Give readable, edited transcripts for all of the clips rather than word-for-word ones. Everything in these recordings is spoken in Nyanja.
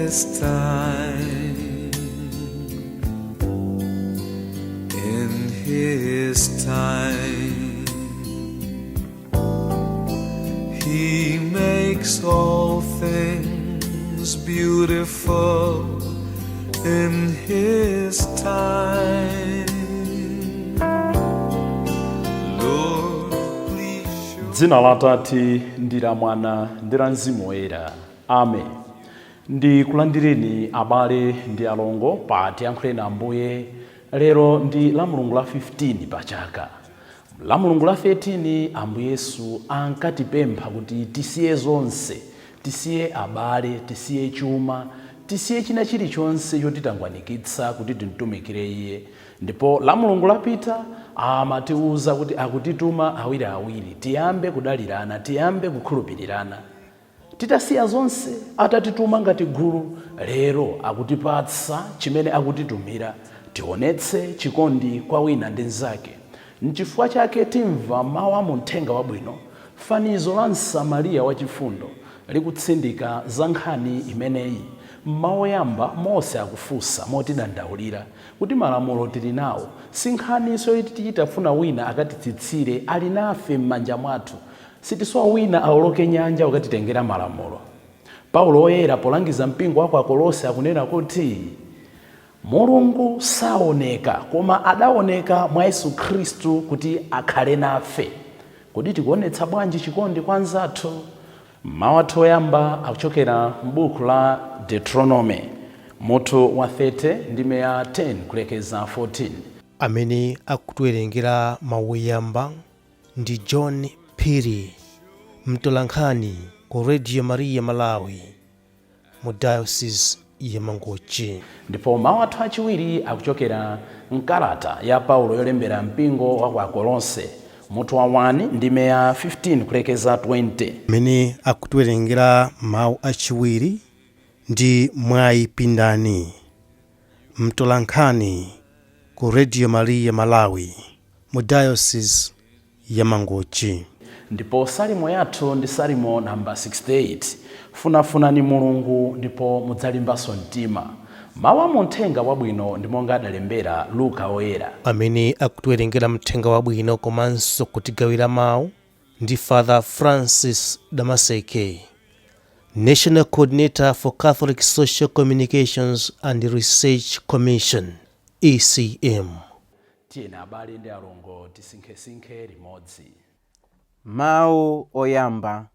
his time, in his time, he makes all things beautiful in his time. Lord, please show. Dzina la Atate ndi la Mwana ndi la Mzimu Woyera. Amen. Ndikulandireni abale ndi alongo pa Tiyankhuleni Ambuye. Lero ndi la Mulungu la 15 pa chaka. La Mulungu la 13 Ambuye Yesu ankatipempha kuti tisiye zonse, tisiye abale, tisiye chuma, tisiye china chilichonse chotitangwanikitsa kuti timtumikire Iye. Ndipo la Mulungu lapita amatiuza kuti akutituma awiriawiri, tiyambe kudalirana, tiyambe kukhulupirirana. Titasiya zonse atatituma ngati gulu, lero akutipatsa chimene akutitumira, tionetse chikondi kwa wina ndi nzake. N'chifukwa chake timva mawu mu Uthenga Wabwino, fanizo la Msamariya wachifundo likutsindika za nkhani imeneyi. M'mawu oyamba Mose akufunsa motidandaulira kuti malamulo tili nawo, si nkhaniso yoti tichitafuna wina akatitsitsire ali nafe m'manja mwathu, sitisowa wina awoloke nyanja ukatitengera malamulo. Paulo Woyera polangiza mpingo wa ku Akolose akunena kuti Mulungu saoneka koma adaoneka mwa Yesu Khristu kuti akhale nafe. Kodi tikuonetsa bwanji chikondi kwa anzathu? Mawu athu oyamba akuchokera m'buku la Deuteronomy mutu wa 30 ndime ya 10 kulekeza 14. Amene akutiwerengera mawu oyamba ndi John Phiri, mtolankhani ku Radio Maria Malawi mu Diocese ya Mangochi. Ndipo mawu athu achiwiri akuchokera mkalata ya Paulo yolembera mpingo wa ku Akolose mutu wa 1 ndime ya 15 kulekeza 20. Amene akutiwerengera mawu achiwiri ndi Mwayi Pindani, mtolankhani ku Radio Maria Malawi mu Diocese ya Mangochi. Ndipo salimo yathu ndi salimo namba 68, funafunani Mulungu ndipo mudzalimbanso mtima. Mawu mu Uthenga Wabwino ndi monga adalembera Luka Woyera. Amene akutiwerengera Uthenga Wabwino komanso kutigawira mawu ndi Father Francis Damaseke, National Coordinator for Catholic Social Communications and Research Commission, ECM. Tiyeni abale ndi alongo tisinkhesinkhe limodzi. Mawu oyamba.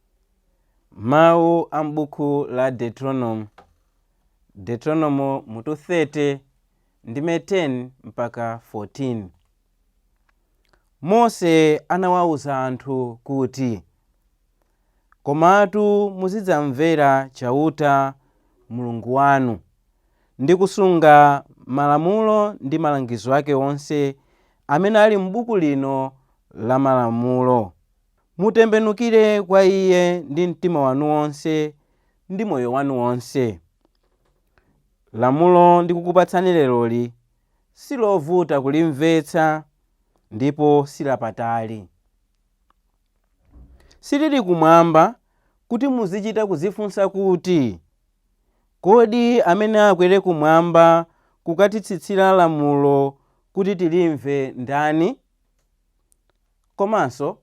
Mawu a m'buku la Deuteronomy. Deuteronomy mutu 30 ndime 10 mpaka 14. Mose anawawuza anthu kuti, komatu muzidzamvera chauta Mulungu wanu ndi kusunga malamulo ndi malangizo ake onse amene ali m'buku lino la malamulo. Mutembenukire kwa Iye ndi mtima wanu wonse ndi moyo wanu wonse. Lamulo ndikukupatsani leroli silovuta kulimvetsa ndipo silapatali. Silili kumwamba kuti muzichita kuzifunsa kuti, kodi amene akwere kumwamba kukatitsitsira lamulo kuti tilimve ndani? Komanso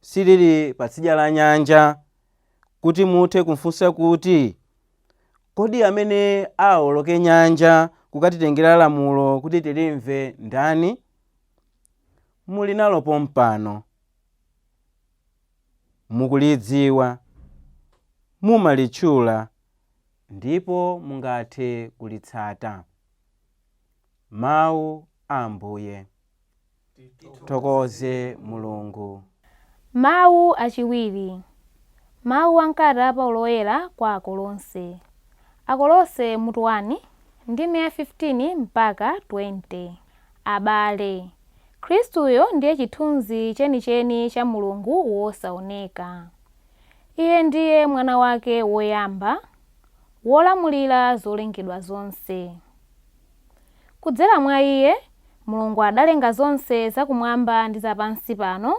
silili patsidya la nyanja kuti muthe kufunsa kuti, kodi amene awoloke nyanja kukatitengera lamulo kuti tilimve ndani? Muli nalo pompano, mukulidziwa, mumalitchula ndipo mungathe kulitsata. Mawu a Ambuye. Tithokoze Mulungu. Mawu achiwiri. Mawu ankati Paulo Woyera kwa Akolose. Akolose mutu 1 ndime ya 15 mpaka 20. Abale, Khristuyo ndiye chithunzi chenicheni cha Mulungu wosaoneka. Iye ndiye mwana wake woyamba, wolamulira zolengedwa zonse. Kudzera mwa Iye, Mulungu adalenga zonse zakumwamba ndi zapansi pano,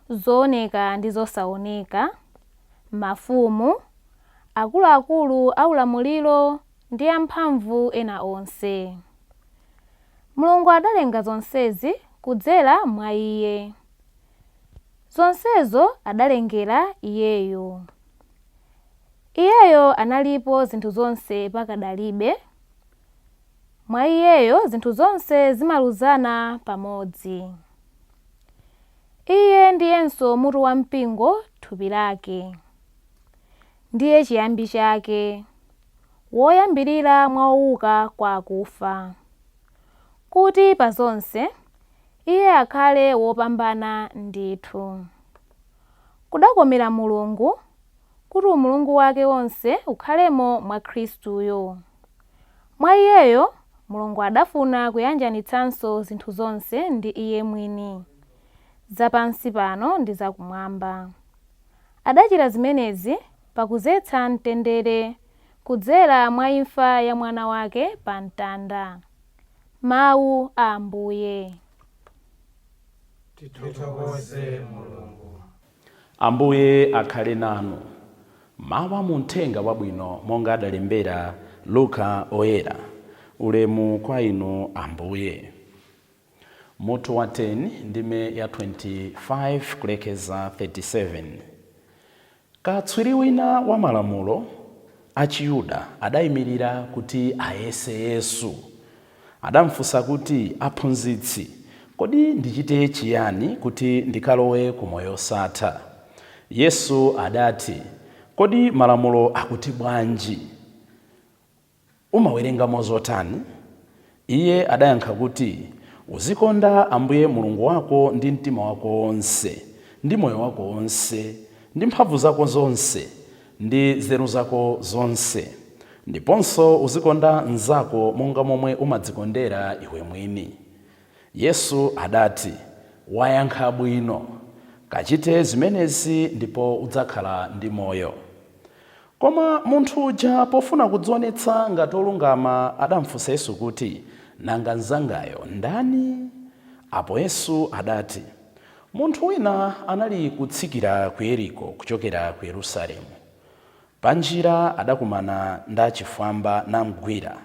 zooneka ndi zosaoneka, mafumu, akuluakulu aulamuliro ndi amphamvu ena onse. Mulungu adalenga zonsezi kudzera mwa Iye. Zonsezo adalengera Iyeyo. Iyeyo analipo zinthu zonse pakadalibe. Mwa Iyeyo zinthu zonse zimaluzana pamodzi. Iye ndiyenso mutu wa mpingo, thupi lake. Ndiye chiyambi chake, woyambirira mwa owuka kwa akufa, kuti pa zonse Iye akhale wopambana ndithu. Kudakomera Mulungu kuti umulungu wake wonse ukhalemo mwa Khristuyo. Mwa Iyeyo Mulungu adafuna kuyanjanitsanso zinthu zonse ndi Iye mwini, zapansi pano ndi zakumwamba. Adachita zimenezi pakudzetsa mtendere kudzera mwa imfa ya mwana wake pa mtanda. Mawu a Ambuye. Tithokoze Mulungu. Ambuye akhale nanu. Mawu mu Uthenga Wabwino monga adalembera Luka oyera. Ulemu kwa inu Ambuye. Mutu wa 10 ndime ya 25 kulekeza 37. Katswiri wina wa malamulo a Chiyuda adayimirira kuti ayese Yesu. Adamfunsa kuti, aphunzitsi, kodi ndichite chiyani kuti ndikalowe ku moyo osatha? Yesu adati, kodi malamulo akuti bwanji? Umawerengamo zotani? Iye adayankha kuti, uzikonda Ambuye Mulungu wako ndi mtima wako wonse, ndi moyo wako wonse, ndi mphamvu zako zonse, ndi nzeru zako zonse. Ndiponso uzikonda mnzako monga momwe umadzikondera iwe mwini. Yesu adati, wayankha bwino, kachite zimenezi ndipo udzakhala ndi moyo. Koma munthu uja pofuna kudzionetsa ngati olungama adamfunsa Yesu kuti, nanga mnzangayo ndani? Apo Yesu adati, munthu wina anali kutsikira ku Yeriko kuchokera ku Yerusalemu. Panjira adakumana ndi achifwamba namgwira,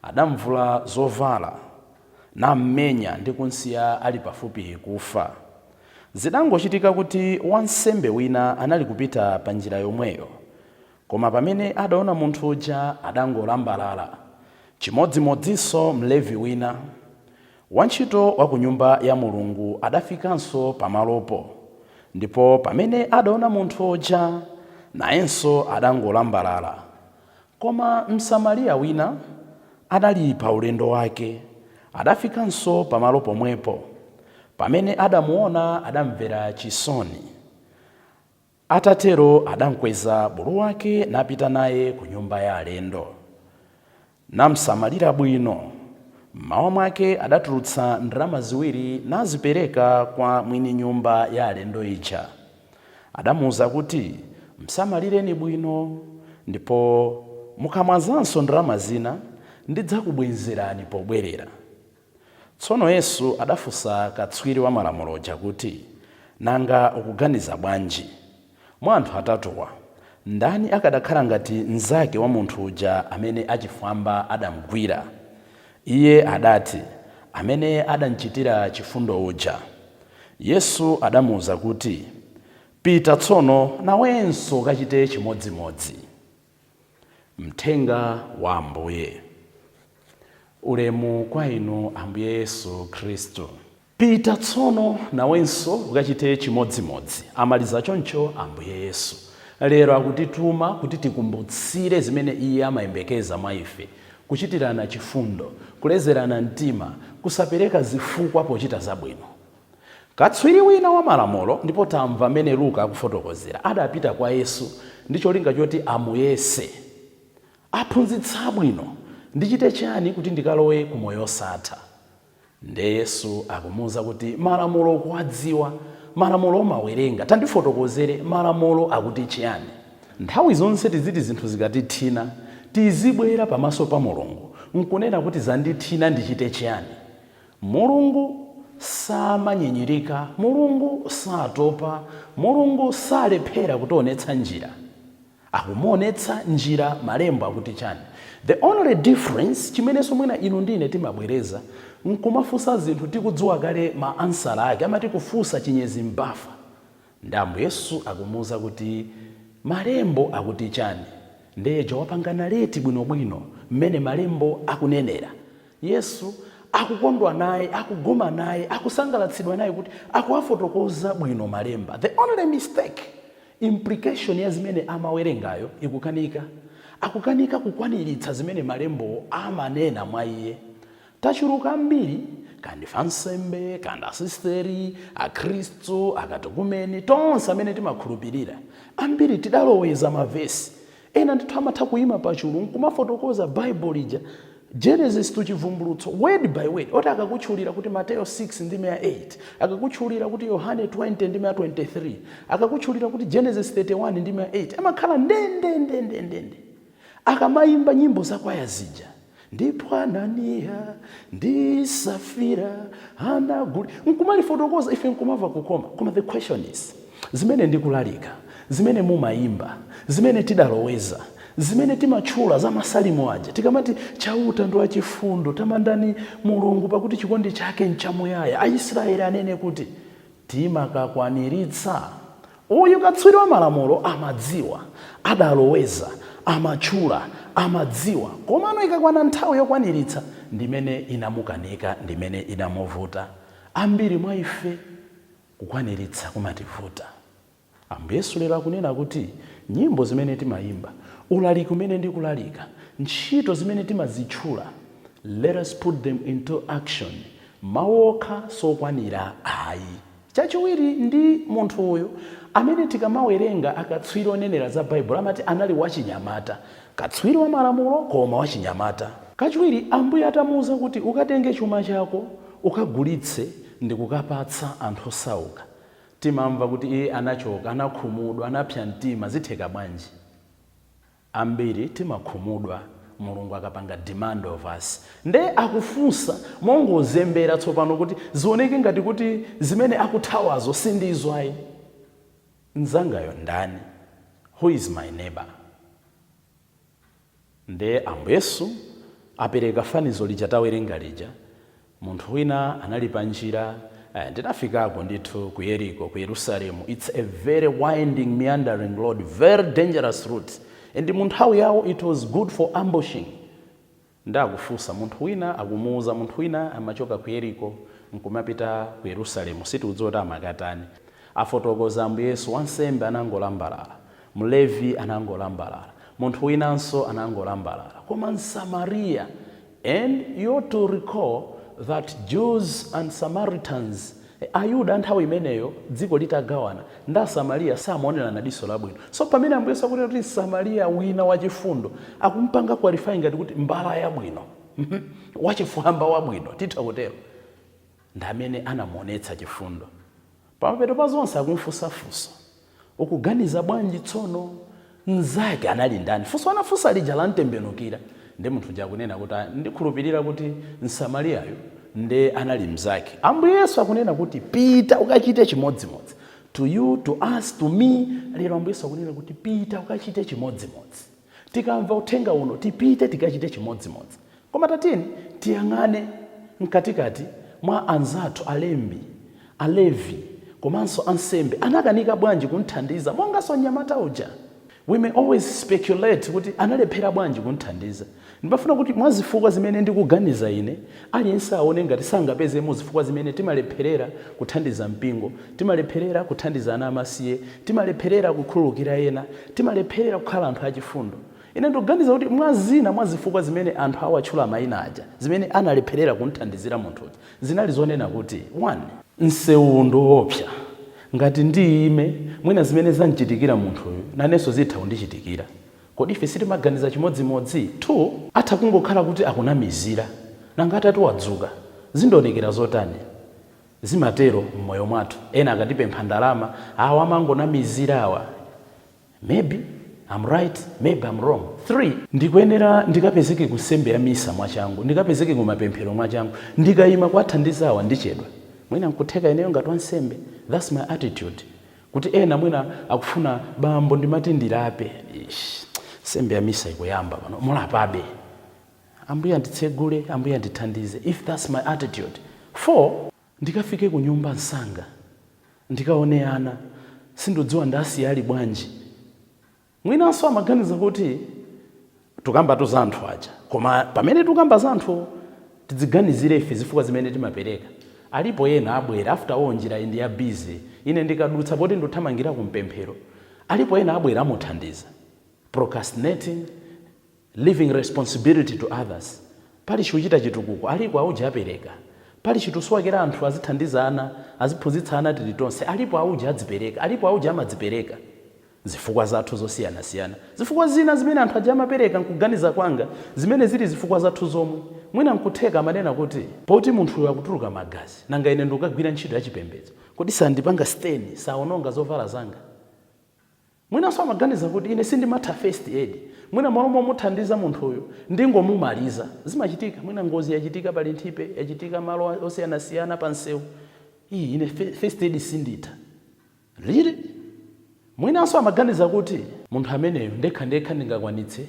adamvula zovala, nammenya ndi kunsiya ali pafupi kufa. Zidangochitika kuti wansembe wina anali kupita pa njira yomweyo, koma pamene adaona munthu uja adangolambalala. Chimodzimodzinso Mlevi wina, wantchito wa ku nyumba ya Mulungu, adafikanso pamalopo, ndipo pamene adaona munthu uja nayenso adangolambalala. Koma Msamariya wina adali pa ulendo wake, adafikanso pamalo pomwepo. Pamene adamuona adamvera chisoni. Atatero adamkweza bulu wake napita naye ku nyumba ya alendo. Namsamalira bwino. Mmawa mwake adatulutsa ndalama ziwiri nazipereka kwa mwini nyumba ya alendo ija. Adamuwuza kuti, msamalireni bwino, ndipo mukamwazanso ndalama zina ndidzakubwezerani pobwerera. Tsono Yesu adafunsa katswiri wa malamulo uja kuti, nanga ukuganiza bwanji? Mwa anthu atatuwa, ndani akadakhala ngati mnzake wa munthu uja amene achifwamba adamgwira? Iye adati, amene adanchitira chifundo uja. Yesu adamuwuza kuti, pita tsono nawenso ukachite chimodzimodzi. Mthenga wa Ambuye. Ulemu kwa inu Ambuye Yesu Khristu. Pita tsono nawenso ukachite chimodzimodzi. Amaliza choncho Ambuye Yesu. Lero akutituma kuti tikumbutsire zimene Iye amayembekeza mwa ife, kuchitirana chifundo, kulezerana mtima, kusapereka zifukwa pochita zabwino. Katswiri wina wa malamulo, ndipo tamva amene Luka akufotokozera, adapita kwa Yesu ndi cholinga choti amuyese. Aphunzitsa bwino, ndichite chani kuti ndikalowe ku moyo osatha? Nde Yesu akumuwuza kuti malamulo ukuwadziwa, malamulo umawerenga, tandifotokozere malamulo akuti chiyani. Nthawi zonse tiziti zinthu zikatithina, tizibwera pamaso pa Mulungu nkunena kuti zandithina ndichite chiyani. Mulungu samanyinyirika, Mulungu satopa, Mulungu salephera kutionetsa njira. akumonetsa njira malembo akuti chani. The only difference chimenenso mwina inu ndine timabwereza nkumafunsa zinthu tikudziwa kale ma answer ake, amati kufunsa chinyezi mbafa. Ndambo Yesu akumuza kuti malembo akuti chani, ndejo wapangana leti bwinobwino mmene malembo akunenera. Yesu akukondwa naye, akugoma naye, akusangalatsidwa naye kuti akuwafotokoza bwino malemba. The only mistake, implication ya zimene amawerengayo ikukanika. Akukanika kukwaniritsa zimene malembo amanena mwa iye. Tachuluka ambiri, kandi fansembe, kandi asisteri, akristu, akatukumeni, tonse amene timakhulupirira. Ambiri tidaloweza mavesi. Ena ndithu amatha kuyima pachulu nkumafotokoza Bible lija, Genesis to chivumbulutso, word by word. Oti akakutchulira kuti Mateo 6 ndi 8, akakutchulira kuti Yohane 20 ndi 23, akakutchulira kuti Genesis 31 ndi 8, amakhala ndende. Akamayimba nyimbo za kwaya zija, ndipo Anania ndi Safira anaguli, nkumalifotokoza ife nkumava kukoma. Koma the question is, zimene ndikulalika, zimene mumayimba, zimene tidaloweza, zimene timatchula za masalimo aja, tikamati chauta ndo achifundo, tamandani Mulungu pakuti chikondi chake nchamuyaya, Aisraeli anene kuti timakakwaniritsa. Uyu katswiri wa malamulo amadziwa, adaloweza, amachula, amadziwa. Komano ikakwana nthawi yokwaniritsa, ndimene inamukanika, ndimene inamuvuta. Ambiri mwa ife kukwaniritsa kumativuta. Ambuye Yesu lero akunena kuti nyimbo zimene timayimba, ulaliki umene ndikulalika, ntchito zimene timazitchula, let us put them into action. Mawoka sokwanira ayi. Chachiwiri ndi munthu uyu amene tikamawerenga akatswiri onenera za Bible amati anali wachinyamata, katswiri wa malamulo koma wachinyamata. Kachiwiri Ambuye atamuwuza kuti ukatenge chuma chako ukagulitse ndi kukapatsa anthu osauka. Timamva kuti iye anachoka, anakhumudwa, anapsa mtima, zitheka bwanji. Ambiri timakhumudwa Mulungu akapanga demand of us. Nde akufunsa mongozembera tsopano kuti zioneke ngati kuti zimene akuthawazo sindizo ayi. Nzangayo ndani? Who is my neighbor? Nde Ambuye Yesu apereka fanizo lija tawerenga lija. Munthu wina anali pa njira, ndinafikako ndithu ku Yeriko, ku Yerusalemu. It's a very winding, meandering road, very dangerous route. And munthawi yawo it was good for ambushing. Ndakufunsa munthu wina akumuuza, munthu wina amachoka ku Yeriko nkumapita ku Yerusalemu, sitiudziwa amakatani. Afotokoza Ambuye Yesu, wansembe anangolambalala, Mlevi anangolambalala, munthu winanso anangolambalala, koma Msamaria. And you ought to recall that Jews and Samaritans, Ayuda nthawi imeneyo dziko litagawana, nda Samaria samaonera na diso labwino. So pamene Ambuye Yesu akuti kuti Samaria wina wachifundo akumpanga qualify ngati kuti mbala yabwino, wachifwamba wabwino, titha kutero, ndamene anamuonetsa chifundo. Pamapeto pa zonse akumfunsafunsa, ukuganiza bwanji tsono nzake anali ndani? Funso anafunsa lija lantembenukira. Nde munthu jakunena kuti ndikhulupirira kuti Msamariayo nde anali mzake. Ambuye Yesu akunena kuti pita ukachite chimodzimodzi. To you, to us, to me, lero Ambuye Yesu akunena kuti pita ukachite chimodzimodzi. Tikamva uthenga uno tipite tikachite chimodzimodzi. Koma tatini tiyang'ane mkatikati mwa anzathu alembi, alevi, komanso ansembe anakanika bwanji kunthandiza monganso mnyamata uja. We may always speculate kuti analephera bwanji kunthandiza. Ndibafuna kuti mwazifukwa zimene ndikuganiza ine, aliyense aone ngati sangapezemo zifukwa zimene timalepherera kuthandiza mpingo, timalepherera kuthandiza ana amasiye, timalepherera kukhululukira ena, timalepherera kukhala anthu achifundo. Ine ndikuganiza kuti mwazifukwa zimene anthu awatchula mayina aja, zimene analepherera kunthandizira munthu uja, zinali zonena kuti 1, msewu ndiwoopsa. Ngati ndime mwina zimene zanchitikira munthu uyu nanenso zitha kundichitikira. Kodi ife sitimaganiza chimodzimodzi? 2, atha kungokhala kuti akunamizira, nanga atatu wadzuka, zindionekera zotani? Zimatero mmoyo mwathu. Ena akatipempha ndalama, awa amangonamizira awa. Maybe I'm right, maybe I'm wrong. 3, ndikuyenera ndikapezeke kusembe ya misa mwachangu, ndikapezeke kumapemphero mwachangu, ndikayima kwathandiza awa ndichedwa. Mwina nkutheka ineyo ngati wansembe. That's my attitude. Kuti ena mwina akufuna bambo ndimati ndilape. sembe ya misa ikuyamba pano mulapabe, ambuye anditsegule, ambuye andithandize. If that's my attitude. 4, ndikafike ku nyumba msanga ndikaone ana sindodziwa ndasiya ali bwanji, mwinanso amaganiza kuti tukamba za anthu aja, koma pamene tukamba za anthu tidziganizire ife zifukwa zimene timapereka. Alipo ena abwera after all njira ndi ya busy, ine ndikadutsa poti ndothamangira kumpemphero, alipo ena abwera amuthandiza. Procrastinating, leaving responsibility to others. Pali chikuchita chitukuko alipo auja apereka, pali chituswakira anthu azithandizana, aziphunzitsana tilitonse, alipo auja adzipereka, alipo auja amadzipereka. Zifukwa zathu zosiyana-siyana, zifukwa zina zimene anthu aja amapereka nkuganiza kwanga zimene zili zifukwa zathu zomwe. Mwina nkutheka manena kuti poti munthu akutuluka magazi nanga ine ndikagwira ntchito ya chipembedzo kodi sandipanga steni saononga zovala zanga. Mwinanso amaganiza kuti ine sindimatha first aid, mwina malo momuthandiza munthu uyu ndingomumaliza. Zimachitika, mwina ngozi yachitika pali nthipe, yachitika malo osiyana-siyana pa msewu, iyi ine first aid sinditha. Really? Mwinanso amaganiza kuti munthu ameneyo ndekha ndingakwanitse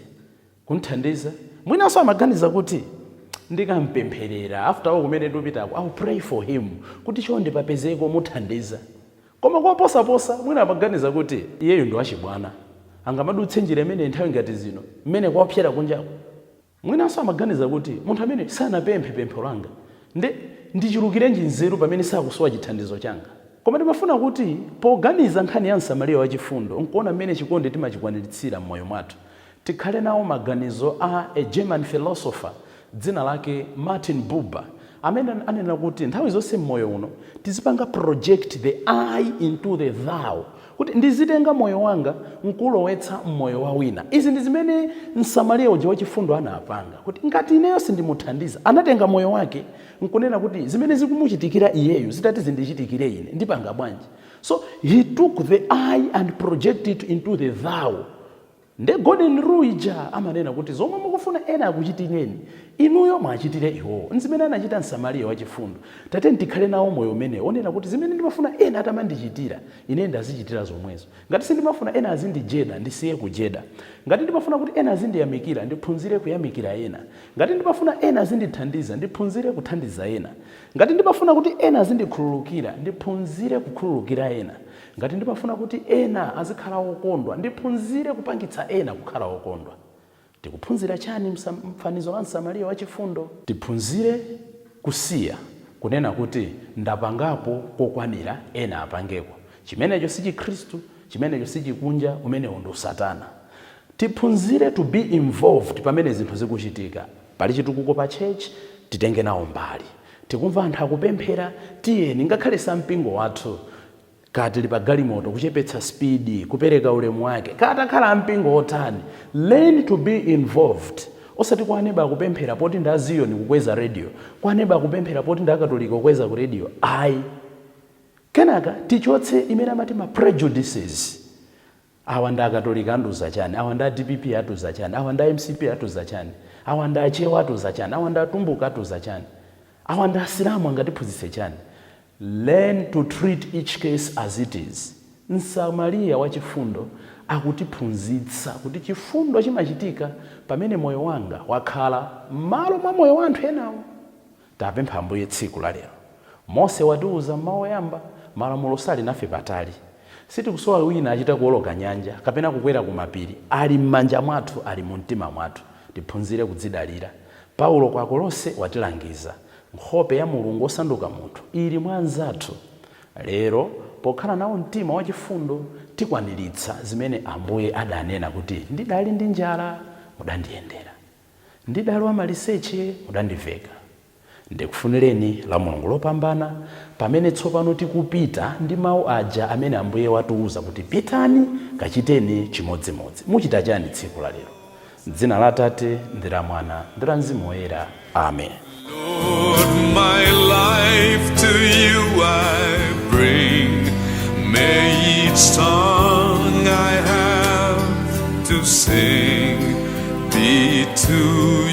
kunthandiza. Mwinanso amaganiza kuti ndikampempherera after all kumene ndipitako, I'll pray for him kuti chonde papezeko muthandiza. Koma kwaposaposa mwina amaganiza kuti iyeyo ndi wachibwana, angamadutse njira imene nthawi ngati zino mmene kwapyera kunjako. Mwinanso amaganiza kuti munthu amene sanapemphe pempho langa ndichulukirenji nzeru pamene sakusowa chithandizo changa. Koma ndimafuna kuti poganiza nkhani ya msamariya wachifundo nkuona mmene chikondi timachikwaniritsa m'moyo mwathu, tikhale nawo maganizo a German philosopher dzina lake Martin Buber, amene anena kuti nthawi zonse m'moyo uno tizipanga project the I into the thou, kuti ndizitenga moyo wanga nkulowetsa m'moyo wa wina. Izi ndi zimene msamariya uja wachifundo anapanga, kuti ngati ineyo sindimuthandiza anatenga moyo wake nkunena kuti zimene zikumuchitikira iyeyo zitati zindichitikire ine ndipanga bwanji. So he took the I and projected it into the thou. Nde golden rule ija amanena kuti zomwe mukufuna ena akuchitireni inuyo mwachitire iwo. Nzimene anachita msamariya wachifundo. Tate ndikhale nawo moyo umene onena kuti zimene ndimafuna ena atamandichitira ine ndazichitira zomwezo. Ngati sindimafuna ena azindijeda ndisiye kujeda. Ngati ndimafuna kuti ena azindiyamikira ndiphunzire kuyamikira ena. Ngati ndimafuna ena azindithandiza ndiphunzire kuthandiza ena. Ngati ndimafuna kuti ena azindikhululukira ndiphunzire kukhululukira ena. Ngati ndimafuna kuti ena azikhala okondwa ndiphunzire kupangitsa ena kukhala okondwa. Tikuphunzira chani mfanizo wa msamariya wachifundo? Tiphunzire kusiya kunena kuti ndapangapo kokwanira ena apangeko. Chimenecho si Chikhristu, chimenecho si chikunja, umenewo ndi Satana. Tiphunzire to be involved pamene zinthu zikuchitika. Pali chitukuko pa church titenge nawo mbali. Tikumva anthu akupemphera tiyeni ngakhale sampingo wathu kati lipa galimoto kuchepetsa speed, kupereka ulemu wake, katakhala mpingo otani. Learn to be involved. Osati kwa aneba akupemphera poti nda Zion kukweza radio, kwa aneba akupemphera poti nda Katolika kukweza ku radio. Kenaka tichotse imene amati ma prejudices. Awa nda Katolika anduza chani, awa nda DPP atuza chani, awa nda MCP atuza chani, awa nda Chewa atuza chani, awa nda Tumbuka atuza chani, awa nda Asilamu angatiphunzitse chani. Learn to treat each case as it is. Msamariya wachifundo akutiphunzitsa kuti chifundo chimachitika pamene moyo wanga wakhala malo mwa moyo wa anthu enawo. Tapempha Ambuye tsiku la lero. Mose watiuza m'mawu oyamba malamulo sali nafe patali. Sitikusowa wina achita kuwoloka nyanja kapena kukwera kumapiri, ali m'manja mwathu, ali mu mtima mwathu. Tiphunzire kudzidalira. Paulo kwa Kolose watilangiza nkhope ya Mulungu osanduka munthu ili mwa anzathu. Lero pokhala nawo mtima wachifundo tikwaniritsa zimene Ambuye adanena kuti ndidali ndi njala mudandiyendera, ndidali wa maliseche mudandiveka. Ndikufunireni la Mulungu lopambana pamene tsopano tikupita ndi mawu aja amene Ambuye watiuza kuti pitani kachiteni chimodzimodzi. Muchita chani tsiku la lero? M'dzina la Atate ndi la Mwana ndi la Mzimu Woyera. Amen. Lord, my life to you I bring. May each song I have to sing be to